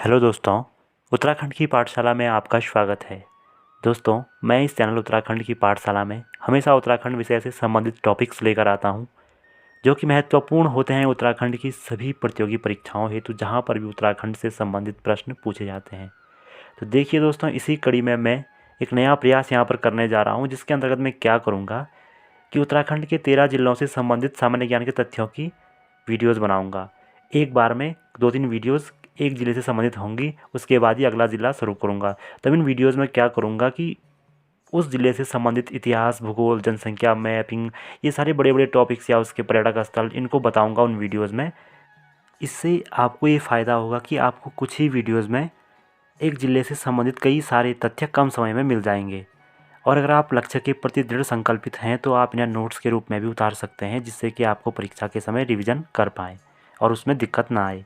Hello दोस्तों, उत्तराखंड की पाठशाला में आपका स्वागत है। दोस्तों, मैं इस चैनल उत्तराखंड की पाठशाला में हमेशा उत्तराखंड विषय से संबंधित टॉपिक्स लेकर आता हूं, जो कि महत्वपूर्ण होते हैं उत्तराखंड की सभी प्रतियोगी परीक्षाओं हेतु, जहां पर भी उत्तराखंड से संबंधित प्रश्न पूछे जाते हैं। तो देखिए दोस्तों, इसी कड़ी में मैं एक नया प्रयास यहाँ पर करने जा रहा हूँ, जिसके अंतर्गत मैं क्या करूँगा कि उत्तराखंड के 13 जिलों से संबंधित सामान्य ज्ञान के तथ्यों की वीडियोज़ बनाऊँगा। एक बार में 2-3 वीडियोज़ एक ज़िले से संबंधित होंगी, उसके बाद ही अगला ज़िला शुरू करूँगा। तब इन वीडियोज़ में क्या करूँगा कि उस ज़िले से संबंधित इतिहास, भूगोल, जनसंख्या, मैपिंग, ये सारे बड़े-बड़े टॉपिक्स या उसके पर्यटक स्थल, इनको बताऊँगा उन वीडियोज़ में। इससे आपको ये फ़ायदा होगा कि आपको कुछ ही वीडियोज़ में एक ज़िले से संबंधित कई सारे तथ्य कम समय में मिल जाएंगे। और अगर आप लक्ष्य के प्रति दृढ़ संकल्पित हैं तो आप इन्हें नोट्स के रूप में भी उतार सकते हैं, जिससे कि आपको परीक्षा के समय रिवीजन कर पाएँ और उसमें दिक्कत ना आए।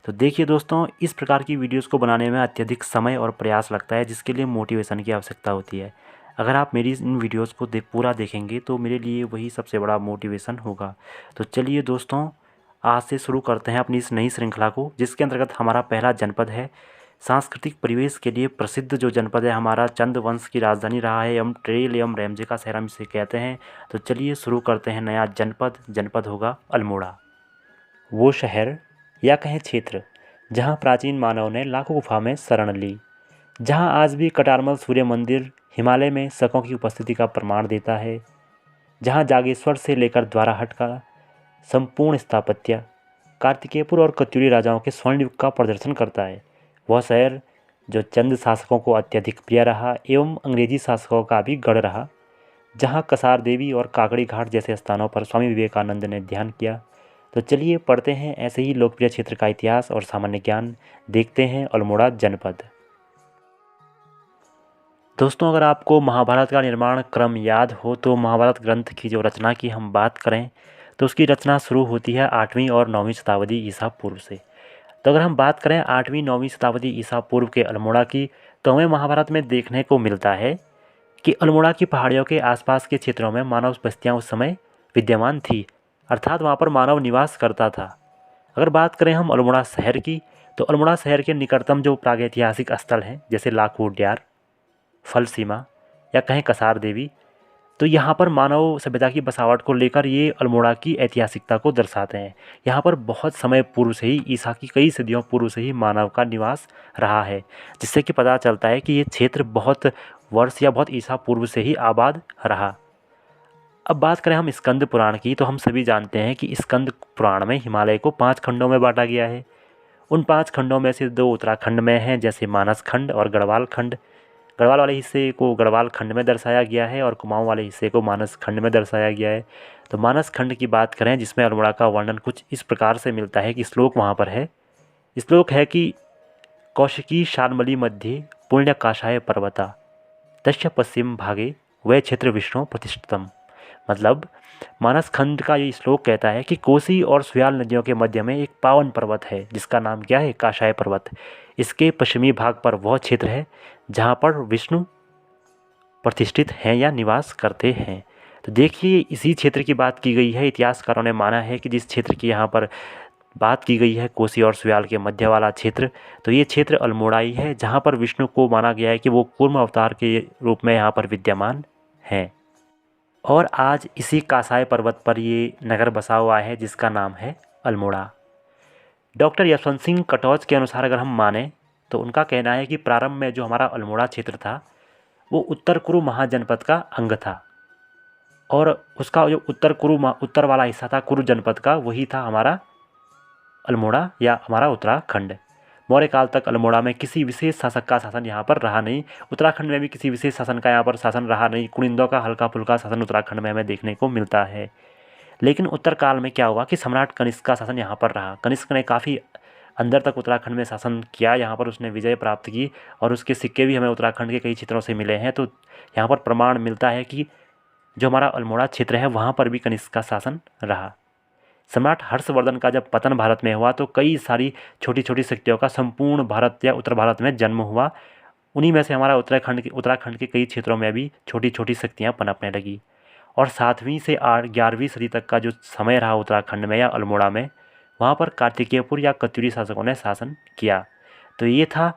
तो देखिए दोस्तों, इस प्रकार की वीडियोस को बनाने में अत्यधिक समय और प्रयास लगता है, जिसके लिए मोटिवेशन की आवश्यकता होती है। अगर आप मेरी इन वीडियोस को पूरा देखेंगे तो मेरे लिए वही सबसे बड़ा मोटिवेशन होगा। तो चलिए दोस्तों, आज से शुरू करते हैं अपनी इस नई श्रृंखला को, जिसके अंतर्गत हमारा पहला जनपद है सांस्कृतिक परिवेश के लिए प्रसिद्ध जो जनपद है हमारा, चंद वंश की राजधानी रहा है एवं ट्रेल एवं रेमजे का शहर हम इसे कहते हैं। तो चलिए शुरू करते हैं नया जनपद होगा अल्मोड़ा। वो शहर या कहें क्षेत्र जहाँ प्राचीन मानव ने लाखों गुफा में शरण ली, जहाँ आज भी कटारमल सूर्य मंदिर हिमालय में शकों की उपस्थिति का प्रमाण देता है, जहाँ जागेश्वर से लेकर द्वाराहट का संपूर्ण स्थापत्य कार्तिकेयपुर और कत्यूरी राजाओं के स्वर्ण युग का प्रदर्शन करता है। वह शहर जो चंद शासकों को अत्यधिक प्रिय रहा एवं अंग्रेजी शासकों का भी गढ़ रहा, जहाँ कसार देवी और काकड़ी घाट जैसे स्थानों पर स्वामी विवेकानंद ने ध्यान किया। तो चलिए पढ़ते हैं ऐसे ही लोकप्रिय क्षेत्र का इतिहास और सामान्य ज्ञान। देखते हैं अल्मोड़ा जनपद। दोस्तों, अगर आपको महाभारत का निर्माण क्रम याद हो तो महाभारत ग्रंथ की जो रचना की हम बात करें तो उसकी रचना शुरू होती है 8वीं और 9वीं शताब्दी ईसा पूर्व से। तो अगर हम बात करें 8वीं-9वीं शताब्दी ईसा पूर्व के अल्मोड़ा की, तो हमें महाभारत में देखने को मिलता है कि अल्मोड़ा की पहाड़ियों के आसपास के क्षेत्रों में मानव बस्तियां उस समय विद्यमान थी, अर्थात वहाँ पर मानव निवास करता था। अगर बात करें हम अल्मोड़ा शहर की, तो अल्मोड़ा शहर के निकटतम जो प्रागैतिहासिक स्थल हैं, जैसे लाखू उड्यार, फल सीमा या कहें कसार देवी, तो यहाँ पर मानव सभ्यता की बसावट को लेकर ये अल्मोड़ा की ऐतिहासिकता को दर्शाते हैं। यहाँ पर बहुत समय पूर्व से ही, ईसा की कई सदियों पूर्व से ही मानव का निवास रहा है, जिससे कि पता चलता है कि ये क्षेत्र बहुत वर्ष या बहुत ईसा पूर्व से ही आबाद रहा। अब बात करें हम स्कंद पुराण की, तो हम सभी जानते हैं कि स्कंद पुराण में हिमालय को 5 खंडों में बांटा गया है। उन 5 खंडों में से 2 उत्तराखंड में हैं, जैसे मानस खंड और गढ़वाल खंड। गढ़वाल वाले हिस्से को गढ़वाल खंड में दर्शाया गया है और कुमाऊं वाले हिस्से को मानस खंड में दर्शाया गया है। तो मानस खंड की बात करें, जिसमें अल्मोड़ा का वर्णन कुछ इस प्रकार से मिलता है कि श्लोक वहाँ पर है। श्लोक है कि कौशिकी शालमली मध्ये पुण्य काषाय पर्वता तस्य पश्चिम भागे वह क्षेत्र विष्णु प्रतिष्ठितम। मतलब मानस खंड का ये श्लोक कहता है कि कोसी और सुयाल नदियों के मध्य में एक पावन पर्वत है, जिसका नाम क्या है, काषाय पर्वत। इसके पश्चिमी भाग पर वह क्षेत्र है जहाँ पर विष्णु प्रतिष्ठित हैं या निवास करते हैं। तो देखिए, इसी क्षेत्र की बात की गई है। इतिहासकारों ने माना है कि जिस क्षेत्र की यहाँ पर बात की गई है, कोसी और सुयाल के मध्य वाला क्षेत्र, तो ये क्षेत्र अल्मोड़ा ही है, जहाँ पर विष्णु को माना गया है कि वो कूर्म अवतार के रूप में यहाँ पर विद्यमान हैं। और आज इसी कासाय पर्वत पर ये नगर बसा हुआ है, जिसका नाम है अल्मोड़ा। डॉक्टर यशवंत सिंह कटौच के अनुसार अगर हम माने, तो उनका कहना है कि प्रारंभ में जो हमारा अल्मोड़ा क्षेत्र था वो उत्तर कुरु महाजनपद का अंग था, और उसका जो उत्तर वाला हिस्सा था कुरु जनपद का, वही था हमारा अल्मोड़ा या हमारा उत्तराखंड। मौर्य काल तक अल्मोड़ा में किसी विशेष शासक का शासन यहाँ पर रहा नहीं। उत्तराखंड में भी किसी विशेष शासन का यहाँ पर शासन रहा नहीं। कुनिंदों का हल्का फुल्का शासन उत्तराखंड में हमें देखने को मिलता है। लेकिन उत्तर काल में क्या हुआ कि सम्राट कनिष्क का शासन यहाँ पर रहा। कनिष्क ने काफ़ी अंदर तक उत्तराखंड में शासन किया, यहाँ पर उसने विजय प्राप्त की, और उसके सिक्के भी हमें उत्तराखंड के कई क्षेत्रों से मिले हैं। तो यहाँ पर प्रमाण मिलता है कि जो हमारा अल्मोड़ा क्षेत्र है वहाँ पर भी कनिष्क का शासन रहा। सम्राट हर्षवर्धन का जब पतन भारत में हुआ तो कई सारी छोटी छोटी शक्तियों का संपूर्ण भारत या उत्तर भारत में जन्म हुआ। उन्हीं में से हमारा उत्तराखंड के कई क्षेत्रों में भी छोटी छोटी शक्तियाँ पनपने लगी। और 7वीं से 11वीं सदी तक का जो समय रहा उत्तराखंड में या अल्मोड़ा में, वहाँ पर कार्तिकेयपुर या कत्यूरी शासकों ने शासन किया। तो ये था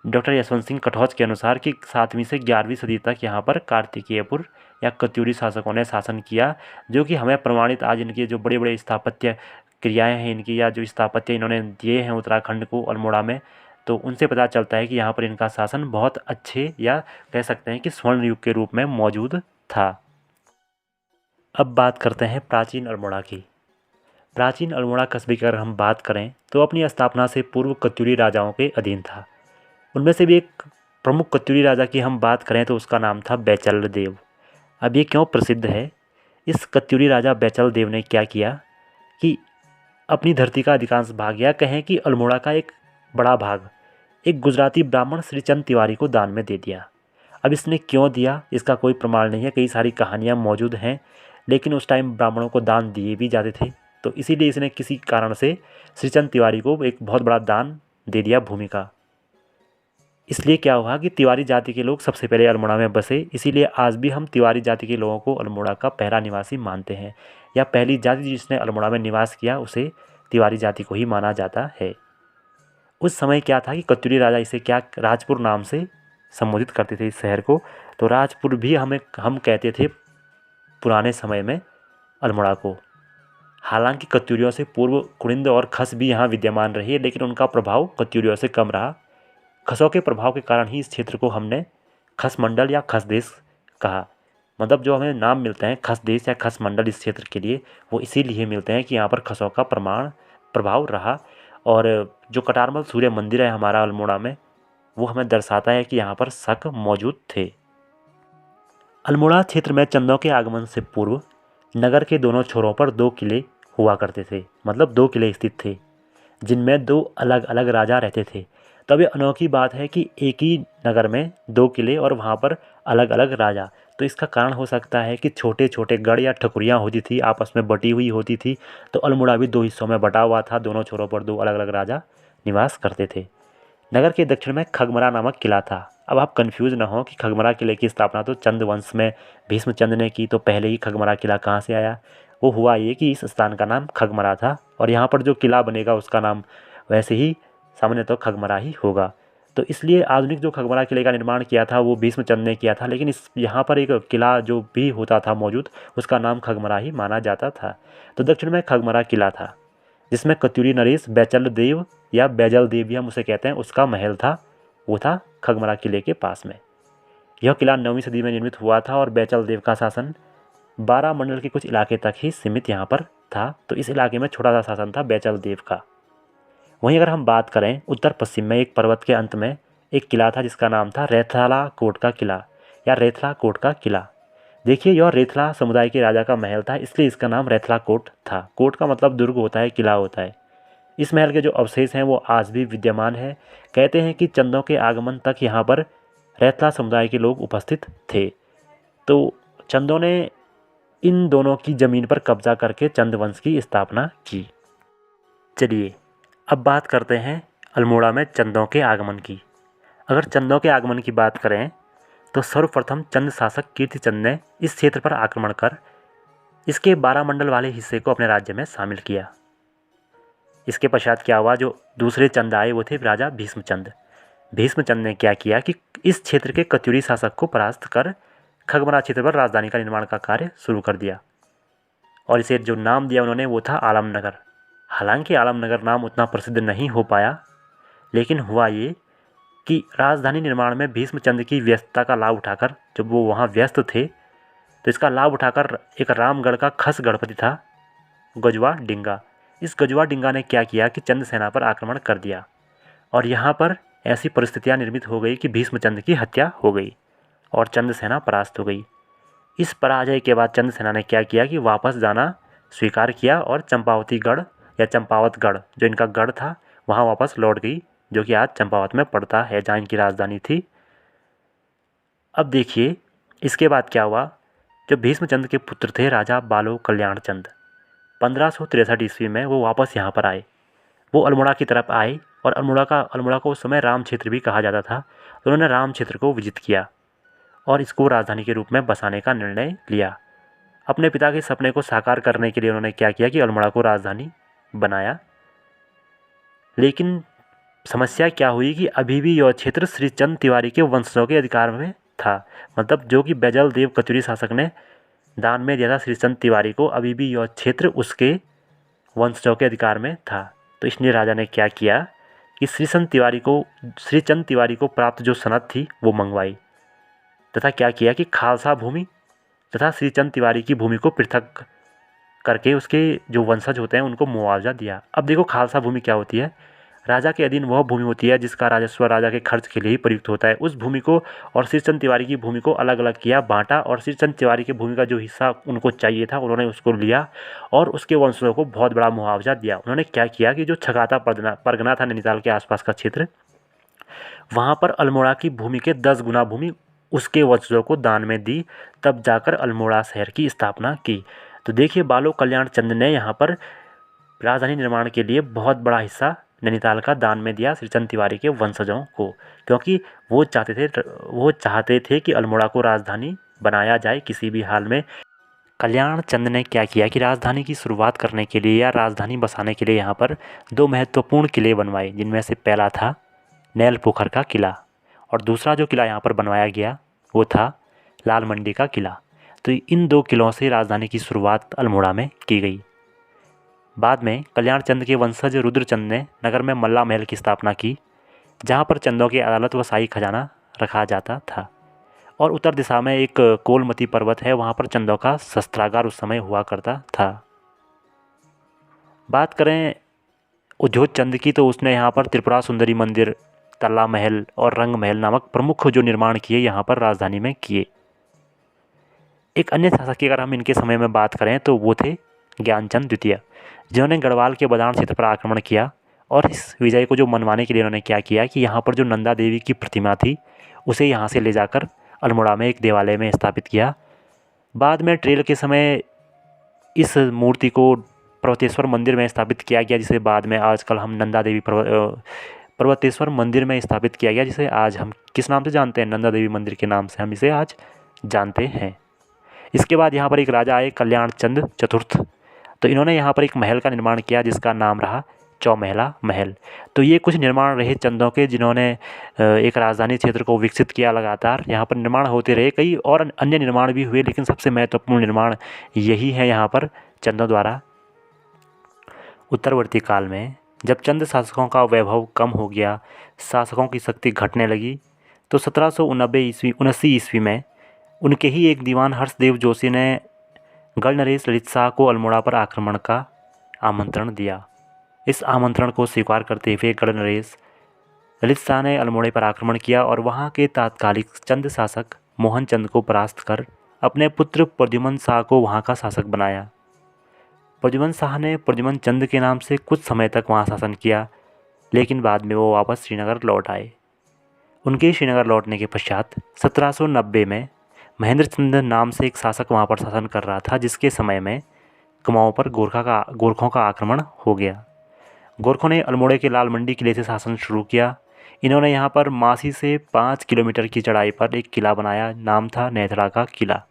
डॉक्टर यशवंत सिंह कटौच के अनुसार कि 7वीं से 11वीं सदी तक यहाँ पर कार्तिकेयपुर या कत्यूरी शासकों ने शासन किया, जो कि हमें प्रमाणित आज इनके जो बड़े बड़े स्थापत्य क्रियाएं हैं इनकी, या जो स्थापत्य इन्होंने दिए हैं उत्तराखंड को अल्मोड़ा में, तो उनसे पता चलता है कि यहाँ पर इनका शासन बहुत अच्छे या कह सकते हैं कि स्वर्ण युग के रूप में मौजूद था। अब बात करते हैं प्राचीन अल्मोड़ा की। प्राचीन अल्मोड़ा कस्बे की अगर हम बात करें तो अपनी स्थापना से पूर्व कत्यूरी राजाओं के अधीन था। उनमें से भी एक प्रमुख कत्यूरी राजा की हम बात करें तो उसका नाम था बैचल देव। अब ये क्यों प्रसिद्ध है? इस कत्यूरी राजा बैचल देव ने क्या किया कि अपनी धरती का अधिकांश भाग, या कहें कि अल्मोड़ा का एक बड़ा भाग, एक गुजराती ब्राह्मण श्रीचंद तिवारी को दान में दे दिया। अब इसने क्यों दिया इसका कोई प्रमाण नहीं है, कई सारी कहानियाँ मौजूद हैं, लेकिन उस टाइम ब्राह्मणों को दान दिए भी जाते थे, तो इसीलिए इसने किसी कारण से श्रीचंद तिवारी को एक बहुत बड़ा दान दे दिया भूमि का। इसलिए क्या हुआ कि तिवारी जाति के लोग सबसे पहले अल्मोड़ा में बसे, इसीलिए आज भी हम तिवारी जाति के लोगों को अल्मोड़ा का पहला निवासी मानते हैं, या पहली जाति जिसने अल्मोड़ा में निवास किया उसे तिवारी जाति को ही माना जाता है। उस समय क्या था कि कत्यूरी राजा इसे क्या राजपुर नाम से संबोधित करते थे इस शहर को, तो राजपुर भी हम कहते थे पुराने समय में अल्मोड़ा को। हालांकि कत्यूरियों से पूर्व कुड़िंद और खस भी यहाँ विद्यमान रही, लेकिन उनका प्रभाव कत्यूरियों से कम रहा। खसों के प्रभाव के कारण ही इस क्षेत्र को हमने खस मंडल या खस देश कहा। मतलब जो हमें नाम मिलते हैं खस देश या खस मंडल इस क्षेत्र के लिए, वो इसीलिए मिलते हैं कि यहाँ पर खसों का प्रभाव रहा। और जो कटारमल सूर्य मंदिर है हमारा अल्मोड़ा में, वो हमें दर्शाता है कि यहाँ पर शक मौजूद थे। अल्मोड़ा क्षेत्र में चंदों के आगमन से पूर्व नगर के दोनों छोरों पर 2 किले हुआ करते थे, मतलब 2 किले स्थित थे, जिनमें 2 अलग अलग राजा रहते थे। तब ये अनोखी बात है कि एक ही नगर में 2 किले और वहाँ पर अलग अलग राजा। तो इसका कारण हो सकता है कि छोटे छोटे गढ़ या ठकुरियाँ होती थी, आपस में बटी हुई होती थी, तो अल्मोड़ा भी 2 हिस्सों में बटा हुआ था, दोनों छोरों पर 2 अलग अलग राजा निवास करते थे। नगर के दक्षिण में खगमरा नामक किला था। अब आप कंफ्यूज ना हो कि खगमरा किले की स्थापना तो चंद वंश में भीष्मचंद ने की, तो पहले ही खगमरा किला कहाँ से आया? वो हुआ ये कि इस स्थान का नाम खगमरा था, और यहाँ पर जो किला बनेगा उसका नाम वैसे ही सामान्य तो खगमरा ही होगा। तो इसलिए आधुनिक जो खगमरा किले का निर्माण किया था वो भीष्मचंद ने किया था, लेकिन इस यहाँ पर एक किला जो भी होता था मौजूद, उसका नाम खगमरा ही माना जाता था। तो दक्षिण में खगमरा किला था, जिसमें कत्यूरी नरेश बैचल देव या बैजल देव भी हम उसे कहते हैं, उसका महल था। वो था खगमरा किले के पास में। यह किला 9वीं सदी में निर्मित हुआ था, और बैचल देव का शासन 12 मंडल के कुछ इलाके तक ही सीमित यहाँ पर था। तो इस इलाके में छोटा सा शासन था बैचल देव का। वहीं अगर हम बात करें उत्तर पश्चिम में एक पर्वत के अंत में एक किला था, जिसका नाम था रेथला कोट का किला या रेथला कोट का किला। देखिए, यह रेथला समुदाय के राजा का महल था, इसलिए इसका नाम रेथला कोट था। कोट का मतलब दुर्ग होता है, किला होता है। इस महल के जो अवशेष हैं वो आज भी विद्यमान है। कहते हैं कि चंदों के आगमन तक यहाँ पर रेथला समुदाय के लोग उपस्थित थे। तो चंदों ने इन दोनों की ज़मीन पर कब्जा करके चंद वंश की स्थापना की। चलिए अब बात करते हैं अल्मोड़ा में चंदों के आगमन की। अगर चंदों के आगमन की बात करें तो सर्वप्रथम चंद शासक कीर्तिचंद ने इस क्षेत्र पर आक्रमण कर इसके 12 मंडल वाले हिस्से को अपने राज्य में शामिल किया। इसके पश्चात क्या हुआ, जो दूसरे चंद आए वो थे राजा भीष्मचंद। भीष्मचंद ने क्या किया कि इस क्षेत्र के कत्यूरी शासक को परास्त कर खगमरा क्षेत्र पर राजधानी का निर्माण का कार्य शुरू कर दिया, और इसे जो नाम दिया उन्होंने वो था आलमनगर। हालांकि आलमनगर नाम उतना प्रसिद्ध नहीं हो पाया, लेकिन हुआ ये कि राजधानी निर्माण में भीष्मचंद की व्यस्तता का लाभ उठाकर, जब वो वहाँ व्यस्त थे, तो इसका लाभ उठाकर एक रामगढ़ का खस गढ़पति था गजवा डिंगा। इस गजवा डिंगा ने क्या किया कि चंद सेना पर आक्रमण कर दिया, और यहाँ पर ऐसी परिस्थितियाँ निर्मित हो गई कि भीष्मचंद की हत्या हो गई और चंद सेना परास्त हो गई। इस पराजय के बाद चंद सेना ने क्या किया कि वापस जाना स्वीकार किया और चंपावतीगढ़ या चंपावतगढ़ जो इनका गढ़ था वहाँ वापस लौट गई, जो कि आज चंपावत में पड़ता है, जहाँ इनकी राजधानी थी। अब देखिए इसके बाद क्या हुआ, जो भीष्मचंद के पुत्र थे राजा बालो कल्याण चंद, 1563 ईस्वी में वो वापस यहाँ पर आए। वो अल्मोड़ा की तरफ आए, और अल्मोड़ा को उस समय राम क्षेत्र भी कहा जाता था। तो उन्होंने राम क्षेत्र को विजित किया और इसको राजधानी के रूप में बसाने का निर्णय लिया। अपने पिता के सपने को साकार करने के लिए उन्होंने क्या किया कि अल्मोड़ा को राजधानी बनाया। लेकिन समस्या क्या हुई कि अभी भी यह क्षेत्र श्रीचंद तिवारी के वंशजों के अधिकार में था। मतलब जो कि बैजल देव कचूरी शासक ने दान में दिया था श्रीचंद तिवारी को, अभी भी यह क्षेत्र उसके वंशजों के अधिकार में था। तो इसलिए राजा ने क्या किया कि श्रीचंद तिवारी को प्राप्त जो सनद थी वो मंगवाई, तथा क्या किया कि खालसा भूमि तथा श्रीचंद तिवारी की भूमि को पृथक करके उसके जो वंशज होते हैं उनको मुआवजा दिया। अब देखो, खालसा भूमि क्या होती है? राजा के अधीन वह भूमि होती है जिसका राजस्व राजा के खर्च के लिए ही प्रयुक्त होता है। उस भूमि को और श्रीचंद तिवारी की भूमि को अलग अलग किया, बांटा, और श्रीचंद तिवारी की भूमि का जो हिस्सा उनको चाहिए था उन्होंने उसको लिया और उसके वंशजों को बहुत बड़ा मुआवजा दिया। उन्होंने क्या किया कि जो छगाता परगना था नैनीताल के आसपास का क्षेत्र, वहाँ पर अल्मोड़ा की भूमि के 10 गुना भूमि उसके वंशजों को दान में दी, तब जाकर अल्मोड़ा शहर की स्थापना की। तो देखिए, बालो कल्याण चंद ने यहाँ पर राजधानी निर्माण के लिए बहुत बड़ा हिस्सा नैनीताल का दान में दिया श्रीचंद तिवारी के वंशजों को, क्योंकि वो चाहते थे कि अल्मोड़ा को राजधानी बनाया जाए किसी भी हाल में। कल्याण चंद ने क्या किया कि राजधानी की शुरुआत करने के लिए या राजधानी बसाने के लिए यहाँ पर 2 महत्वपूर्ण किले बनवाए, जिनमें से पहला था नैल पोखर का किला और दूसरा जो किला यहाँ पर बनवाया गया वो था लाल मंडी का किला। तो इन 2 किलों से राजधानी की शुरुआत अल्मोड़ा में की गई। बाद में कल्याण चंद के वंशज रुद्रचंद ने नगर में मल्ला महल की स्थापना की, जहाँ पर चंदों की अदालत व शाही खजाना रखा जाता था। और उत्तर दिशा में एक कोलमती पर्वत है, वहाँ पर चंदों का शस्त्रागार उस समय हुआ करता था। बात करें उद्योग चंद की, तो उसने यहाँ पर त्रिपुरा सुंदरी मंदिर, तल्ला महल और रंग महल नामक प्रमुख जो निर्माण किए यहाँ पर राजधानी में किए। एक अन्य शासक की अगर हम इनके समय में बात करें तो वो थे ज्ञानचंद द्वितीय, जिन्होंने गढ़वाल के बदान क्षेत्र पर आक्रमण किया और इस विजय को जो मनवाने के लिए उन्होंने क्या किया कि यहाँ पर जो नंदा देवी की प्रतिमा थी उसे यहाँ से ले जाकर अल्मोड़ा में एक देवालय में स्थापित किया। बाद में ट्रेल के समय इस मूर्ति को पर्वतेश्वर मंदिर में स्थापित किया गया, जिसे बाद में आजकल हम नंदा देवी पर्वतेश्वर मंदिर में स्थापित किया गया, जिसे आज हम किस नाम से जानते हैं? नंदा देवी मंदिर के नाम से हम इसे आज जानते हैं। इसके बाद यहाँ पर एक राजा आए, कल्याण चंद चतुर्थ, तो इन्होंने यहाँ पर एक महल का निर्माण किया जिसका नाम रहा चौमहला महल। तो ये कुछ निर्माण रहे चंदों के, जिन्होंने एक राजधानी क्षेत्र को विकसित किया। लगातार यहाँ पर निर्माण होते रहे, कई और अन्य निर्माण भी हुए, लेकिन सबसे महत्वपूर्ण निर्माण यही है यहाँ पर चंदों द्वारा। उत्तरवर्ती काल में जब चंद शासकों का वैभव कम हो गया, शासकों की शक्ति घटने लगी, तो 1789 ईस्वी में उनके ही एक दीवान हर्षदेव जोशी ने गढ़नरेश ललित शाह को अल्मोड़ा पर आक्रमण का आमंत्रण दिया। इस आमंत्रण को स्वीकार करते हुए गढ़नरेश ललित शाह ने अल्मोड़े पर आक्रमण किया और वहां के तात्कालिक चंद शासक मोहन चंद को परास्त कर अपने पुत्र प्रद्युमन शाह को वहां का शासक बनाया। प्रद्युमन शाह ने प्रद्युमन चंद के नाम से कुछ समय तक वहां शासन किया, लेकिन बाद में वो वापस श्रीनगर लौट आए। उनके श्रीनगर लौटने के पश्चात 1790 में महेंद्र चंद नाम से एक शासक वहाँ पर शासन कर रहा था, जिसके समय में कुमाऊं पर गोरखों का आक्रमण हो गया। गोरखों ने अल्मोड़े के लाल मंडी किले से शासन शुरू किया। इन्होंने यहाँ पर मासी से 5 किलोमीटर की चढ़ाई पर एक किला बनाया, नाम था नेथड़ा का किला।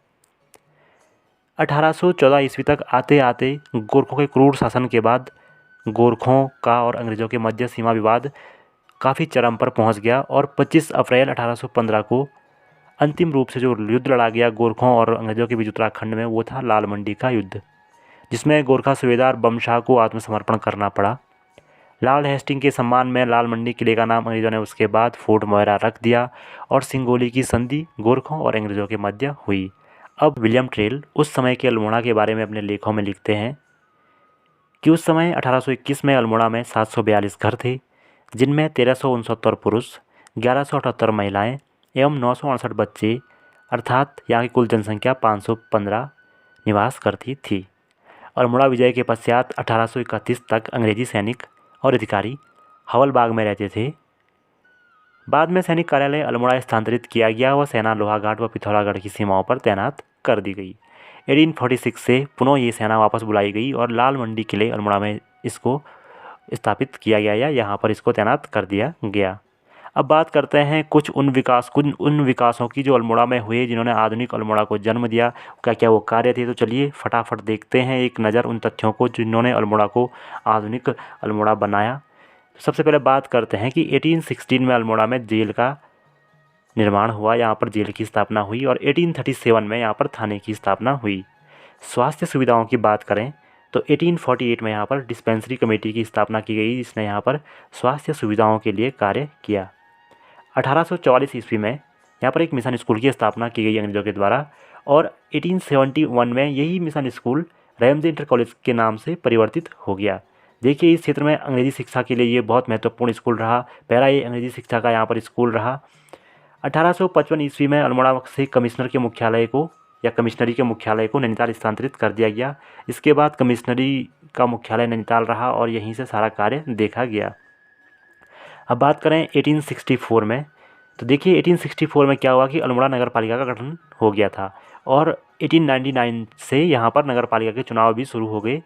1814 ईस्वी तक आते आते गोरखों के क्रूर शासन के बाद गोरखों का और अंग्रेज़ों के मध्य सीमा विवाद काफ़ी चरम पर पहुंच गया और 25 अप्रैल 1815 को अंतिम रूप से जो युद्ध लड़ा गया गोरखों और अंग्रेज़ों के बीच उत्तराखंड में, वो था लाल मंडी का युद्ध, जिसमें गोरखा सूबेदार बमशाह को आत्मसमर्पण करना पड़ा। लॉर्ड हेस्टिंग के सम्मान में लाल मंडी किले का नाम अंग्रेज़ों ने उसके बाद फोर्ट मोहरा रख दिया और सिंगोली की संधि गोरखों और अंग्रेज़ों के मध्य हुई। अब विलियम ट्रेल उस समय के अल्मोड़ा के बारे में अपने लेखों में लिखते हैं कि उस समय 1821 में अल्मोड़ा में 742 घर थे, जिनमें 1369 पुरुष, 1178 महिलाएं एवं 968 बच्चे, अर्थात यहाँ की कुल जनसंख्या 515 निवास करती थी। अल्मोड़ा विजय के पश्चात 1831 तक अंग्रेजी सैनिक और अधिकारी हवलबाग में रहते थे। बाद में सैनिक कार्यालय अल्मोड़ा स्थानांतरित किया गया व सेना लोहाघाट व पिथौरागढ़ की सीमाओं पर तैनात कर दी गई। 1846 से पुनः ये सेना वापस बुलाई गई और लाल मंडी किले अल्मोड़ा में इसको स्थापित किया गया या यहाँ पर इसको तैनात कर दिया गया। अब बात करते हैं कुछ उन विकासों की जो अल्मोड़ा में हुए, जिन्होंने आधुनिक अल्मोड़ा को जन्म दिया। क्या क्या वो कार्य थे? तो चलिए फटाफट देखते हैं एक नज़र उन तथ्यों को जिन्होंने अल्मोड़ा को आधुनिक अल्मोड़ा बनाया। सबसे पहले बात करते हैं कि 1816 में अल्मोड़ा में जेल का निर्माण हुआ, यहाँ पर जेल की स्थापना हुई और 1837 में यहाँ पर थाने की स्थापना हुई। स्वास्थ्य सुविधाओं की बात करें तो 1848 में यहाँ पर डिस्पेंसरी कमेटी की स्थापना की गई, जिसने यहाँ पर स्वास्थ्य सुविधाओं के लिए कार्य किया। 1844 ईस्वी में यहाँ पर एक मिशन स्कूल की स्थापना की गई अंग्रेजों के द्वारा और 1871 में यही mission school Ramsay inter college के नाम से परिवर्तित हो गया। देखिए, इस क्षेत्र में अंग्रेजी शिक्षा के लिए ये बहुत महत्वपूर्ण स्कूल रहा, पहला ये अंग्रेजी शिक्षा का यहाँ पर स्कूल रहा। 1855 ईस्वी में अल्मोड़ा से कमिश्नर के मुख्यालय को या कमिश्नरी के मुख्यालय को नैनीताल स्थानांतरित कर दिया गया। इसके बाद कमिश्नरी का मुख्यालय नैनीताल रहा और यहीं से सारा कार्य देखा गया। अब बात करें 1864 में, तो देखिए 1864 में क्या हुआ कि अल्मोड़ा नगर पालिका का गठन हो गया था और 1899 से यहाँ पर नगर पालिका के चुनाव भी शुरू हो गए।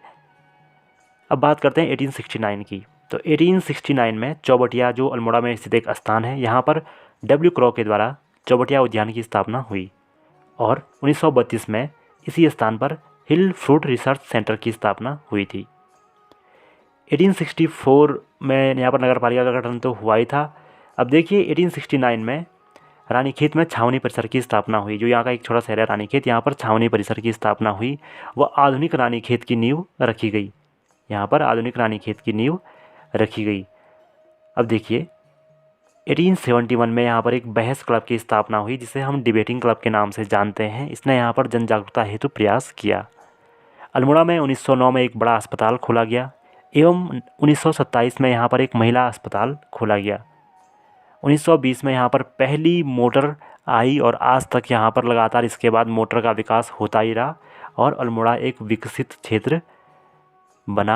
अब बात करते हैं 1869 की, तो 1869 में चौबटिया, जो अल्मोड़ा में स्थित एक स्थान है, यहाँ पर डब्ल्यू क्रॉ के द्वारा चौबटिया उद्यान की स्थापना हुई और 1932 में इसी स्थान पर हिल फ्रूट रिसर्च सेंटर की स्थापना हुई थी। 1864 में यहाँ पर नगर पालिका का गठन तो हुआ ही था। अब देखिए 1869 में रानीखेत में छावनी परिसर की स्थापना हुई, जो यहाँ का एक छोटा शहर है रानीखेत, यहाँ पर छावनी परिसर की स्थापना हुई व आधुनिक रानीखेत की नींव रखी गई। यहाँ पर आधुनिक रानीखेत की नींव रखी गई। अब देखिए 1871 में यहाँ पर एक बहस क्लब की स्थापना हुई, जिसे हम डिबेटिंग क्लब के नाम से जानते हैं। इसने यहाँ पर जन जागरूकता हेतु प्रयास किया। अल्मोड़ा में 1909 में एक बड़ा अस्पताल खोला गया एवं 1927 में यहाँ पर एक महिला अस्पताल खोला गया। 1920 में यहाँ पर पहली मोटर आई और आज तक यहाँ पर लगातार इसके बाद मोटर का विकास होता ही रहा और अल्मोड़ा एक विकसित क्षेत्र बना।